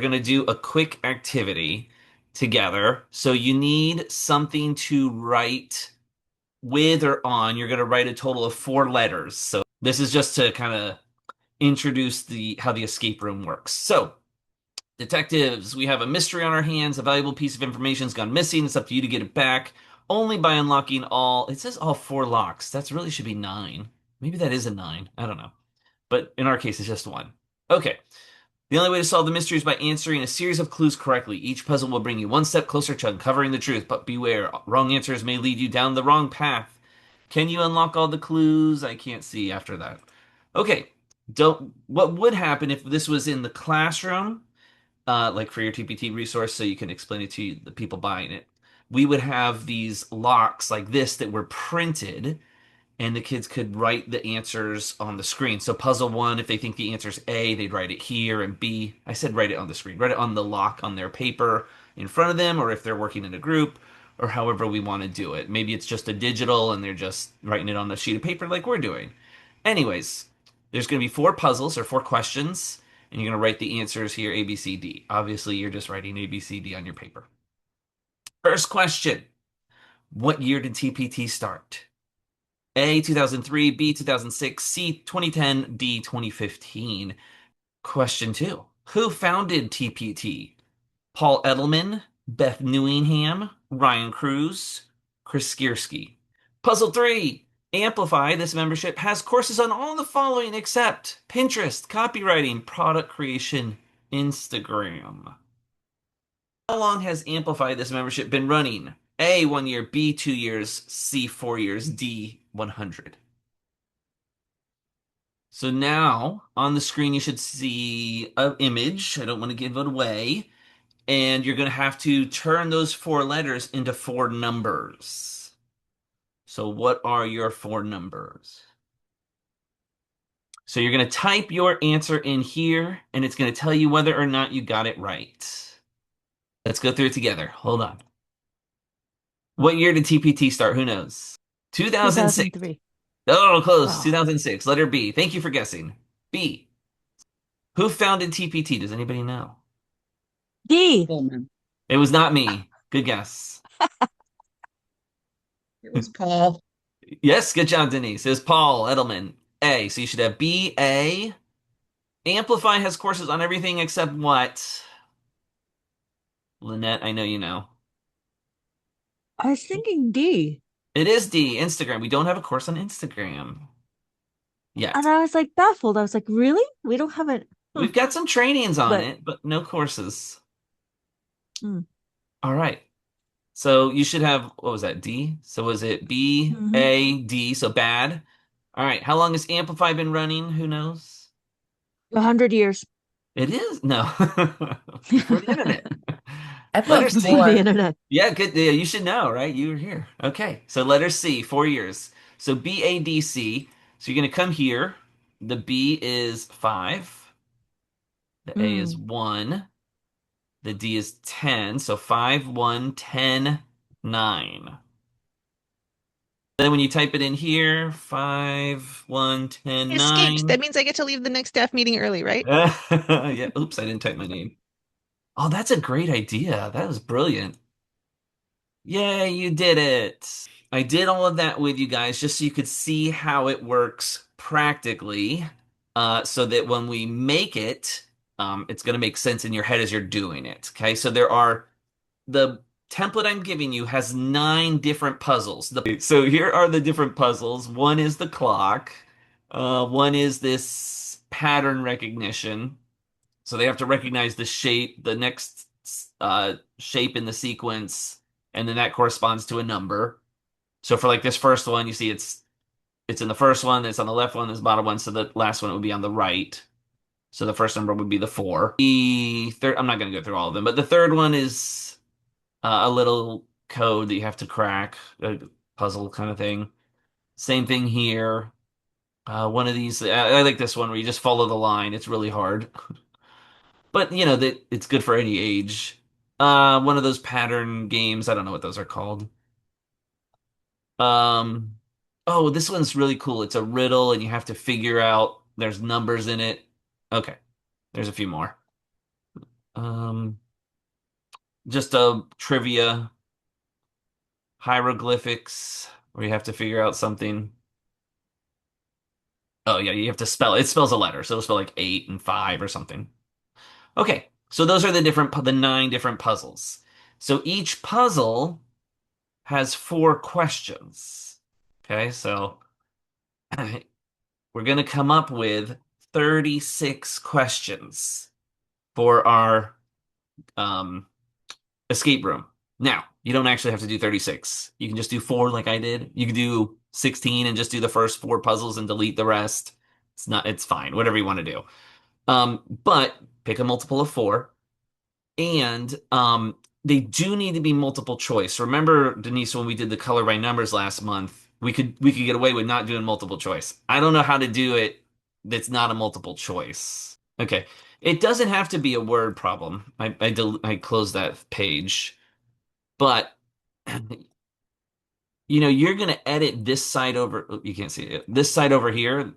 We're going to do a quick activity together. So you need something to write with or on. You're going to write a total of 4 letters. So this is just to kind of introduce the how the escape room works. So, detectives, we have a mystery on our hands. A valuable piece of information has gone missing. It's up to you to get it back only by unlocking all. It says all 4 locks. That's really should be 9. Maybe that is a 9. I don't know. But in our case, it's just 1. Okay. The only way to solve the mystery is by answering a series of clues correctly. Each puzzle will bring you one step closer to uncovering the truth, but beware, wrong answers may lead you down the wrong path. Can you unlock all the clues? I can't see after that. Okay. Don't. What would happen if this was in the classroom, like for your TpT resource, so you can explain it to the people buying it? We would have these locks like this that were printed, and the kids could write the answers on the screen. So puzzle one, if they think the answer's A, they'd write it here, and B, I said write it on the screen, write it on the lock on their paper in front of them, or if they're working in a group, or however we want to do it. Maybe it's just a digital and they're just writing it on a sheet of paper like we're doing. Anyways, there's going to be 4 puzzles or 4 questions, and you're going to write the answers here A, B, C, D. Obviously, you're just writing A, B, C, D on your paper. First question. What year did TPT start? A, 2003, B, 2006, C, 2010, D, 2015. Question 2. Who founded TPT? Paul Edelman, Beth Newingham, Ryan Cruz, Chris Skierski. Puzzle 3. Amplify, this membership, has courses on all the following except Pinterest, copywriting, product creation, Instagram. How long has Amplify, this membership, been running? A, 1 year, B, 2 years, C, 4 years, D, 100. So now on the screen, you should see an image. I don't want to give it away. And you're going to have to turn those 4 letters into 4 numbers. So what are your 4 numbers? So you're going to type your answer in here, and it's going to tell you whether or not you got it right. Let's go through it together. Hold on. What year did TPT start? Who knows? 2006. 2003. Oh, close. Wow. 2006. Letter B. Thank you for guessing. B. Who founded TPT? Does anybody know? D. Coleman. It was not me. Good guess. It was Paul. Yes, good job, Denise. It was Paul Edelman. A. So you should have B, A. Amplify has courses on everything except what? Lynette, I know you know. I was thinking D. It is D, Instagram. We don't have a course on Instagram And yet. I was like baffled. I was like, really? We don't have it. Hmm. We've got some trainings on But it, but no courses. mm, All right. So you should have, what was that, D? So was it B, hmm A, D? So bad. All right. How long has Amplify been running? Who knows? 100 years. It is? No. Before the internet. I Letter put Before the C. four. internet. Yeah, good. Yeah, you should know, right? You were here. Okay. So letter C, 4 years. So BADC. So you're going to come here. The B is 5. The A is Mm. 1. The D is 10. So 5, 1, 10, 9. Then when you type it in here, 5, 1, 10, Escaped. 9. That means I get to leave the next staff meeting early, right? Yeah. Oops, I didn't type my name. Oh, that's a great idea. That was brilliant. Yay, you did it. I did all of that with you guys just so you could see how it works practically, so that when we make it, it's going to make sense in your head as you're doing it. Okay, so the template I'm giving you has 9 different puzzles. So here are the different puzzles. One is the clock. One is this pattern recognition. So they have to recognize the shape, the next shape in the sequence, and then that corresponds to a number. So for like this first one, you see it's in the first one, it's on the left one, there's the bottom one, so the last one would be on the right. So the first number would be the 4. The third, I'm not going to go through all of them, but the third one is a little code that you have to crack, a puzzle kind of thing. Same thing here. One of these, I like this one where you just follow the line. It's really hard. But you know that it's good for any age. One of those pattern games. I don't know what those are called. Um, oh, this one's really cool. It's a riddle, and you have to figure out. There's numbers in it. Okay, there's a few more. Um, just a trivia hieroglyphics where you have to figure out something. Oh yeah, you have to spell it. It spells a letter, so it'll spell like 8 and 5 or something. Okay, so those are the 9 different puzzles. So each puzzle has 4 questions. Okay, so we're gonna come up with 36 questions for our um, escape room. Now, you don't actually have to do 36. You can just do 4 like I did. You can do 16 and just do the first 4 puzzles and delete the rest. It's fine, whatever you want to do. But pick a multiple of 4. And they do need to be multiple choice. Remember, Denise, when we did the color by numbers last month, we could get away with not doing multiple choice. I don't know how to do it that's not a multiple choice. Okay. It doesn't have to be a word problem. I closed that page. But you're gonna edit this side over. Oh, you can't see it. This side over here.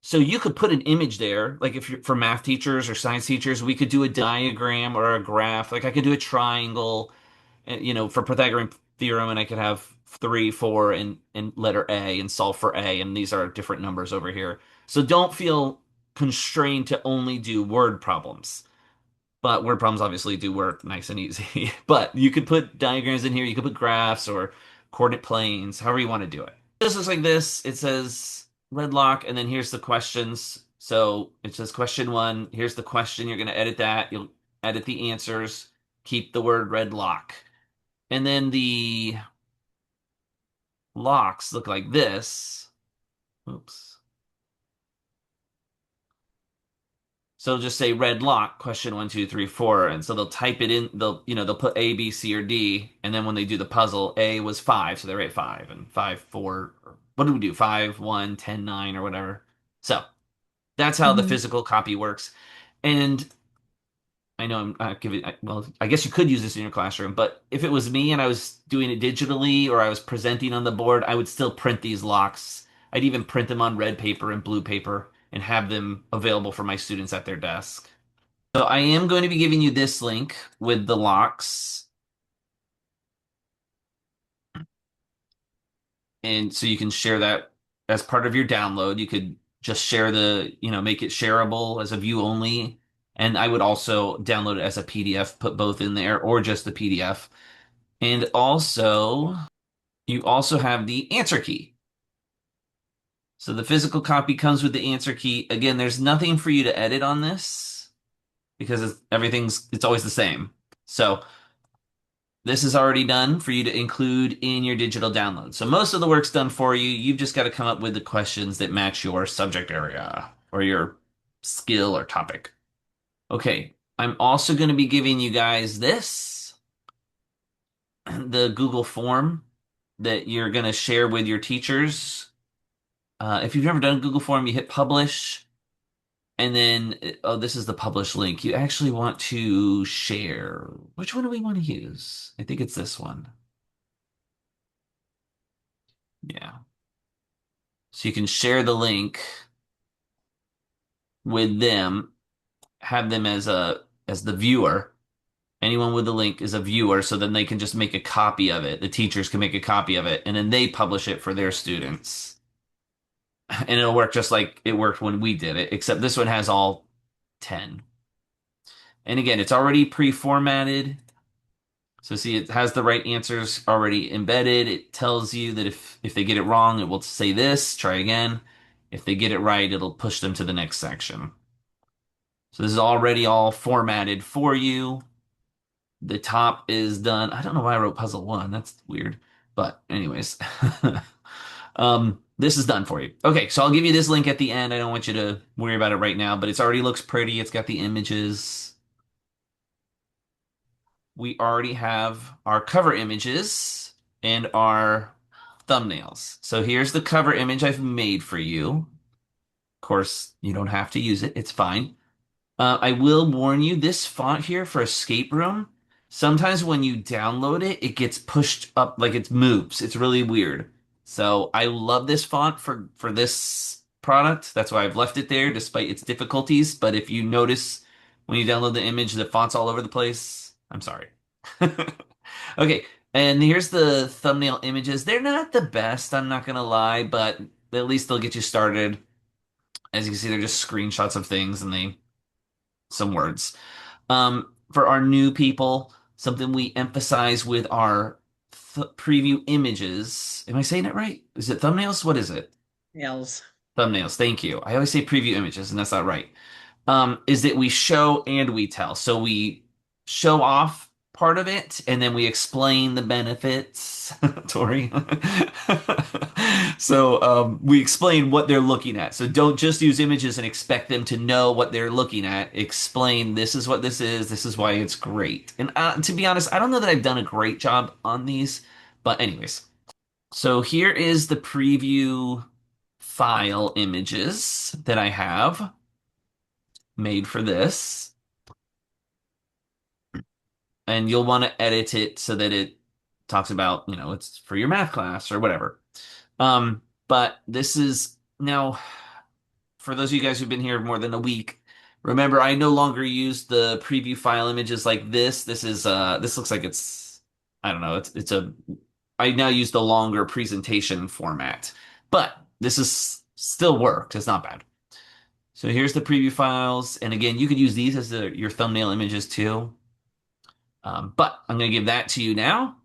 So you could put an image there, like if you're for math teachers or science teachers, we could do a diagram or a graph. Like I could do a triangle, for Pythagorean theorem, and I could have 3, 4, and letter A and solve for A, and these are different numbers over here. So don't feel constrained to only do word problems. But word problems obviously do work nice and easy. But you could put diagrams in here, you could put graphs or coordinate planes, however you want to do it. This looks like this. It says red lock, and then here's the questions. So it says question 1. Here's the question. You're going to edit that. You'll edit the answers. Keep the word red lock. And then the locks look like this. Oops. So just say red lock, question 1, 2, 3, 4. And so they'll type it in, they'll put A, B, C, or D. And then when they do the puzzle, A was 5. So they're at 5 and 5, 4. What do we do? 5, 1, 10, 9, or whatever. So that's how the Hmm. physical copy works. And I know I'm giving, well, I guess you could use this in your classroom, but if it was me and I was doing it digitally or I was presenting on the board, I would still print these locks. I'd even print them on red paper and blue paper and have them available for my students at their desk. So I am going to be giving you this link with the locks. And so you can share that as part of your download. You could just share make it shareable as a view only. And I would also download it as a PDF, put both in there, or just the PDF. And also, you also have the answer key. So the physical copy comes with the answer key. Again, there's nothing for you to edit on this because it's always the same. So this is already done for you to include in your digital download. So most of the work's done for you. You've just got to come up with the questions that match your subject area or your skill or topic. Okay, I'm also going to be giving you guys this, the Google form that you're going to share with your teachers. If you've never done a Google form, you hit publish, and then, oh, this is the publish link. You actually want to share. Which one do we want to use? I think it's this one. Yeah. So you can share the link with them, have them as the viewer. Anyone with the link is a viewer, so then they can just make a copy of it. The teachers can make a copy of it, and then they publish it for their students. And it'll work just like it worked when we did it, except this one has all 10. And again, it's already pre-formatted. So see, it has the right answers already embedded. It tells you that if they get it wrong, it will say this, try again. If they get it right, it'll push them to the next section. So this is already all formatted for you. The top is done. I don't know why I wrote puzzle 1. That's weird. But anyways, this is done for you. Okay, so I'll give you this link at the end. I don't want you to worry about it right now, but it already looks pretty. It's got the images. We already have our cover images and our thumbnails. So here's the cover image I've made for you. Of course, you don't have to use it. It's fine. I will warn you, this font here for Escape Room, sometimes when you download it, it gets pushed up like it moves. It's really weird. So I love this font for this product. That's why I've left it there despite its difficulties. But if you notice when you download the image, the font's all over the place. I'm sorry. Okay, and here's the thumbnail images. They're not the best, I'm not gonna lie, but at least they'll get you started. As you can see, they're just screenshots of things and they some words. For our new people, something we emphasize with our preview images. Am I saying it right? Is it thumbnails? What is it? Nails. Thumbnails. Thank you. I always say preview images, and that's not right. Is that we show and we tell. So we show off part of it, and then we explain the benefits, Tori. So we explain what they're looking at. So don't just use images and expect them to know what they're looking at. Explain this is what this is. This is why it's great. And to be honest, I don't know that I've done a great job on these, but anyways. So here is the preview file images that I have made for this. And you'll want to edit it so that it talks about, it's for your math class or whatever. But this is now for those of you guys who've been here more than a week. Remember, I no longer use the preview file images like this. This looks like I don't know, I now use the longer presentation format. But this is still works. It's not bad. So here's the preview files. And again, you could use these as your thumbnail images too. But I'm going to give that to you now.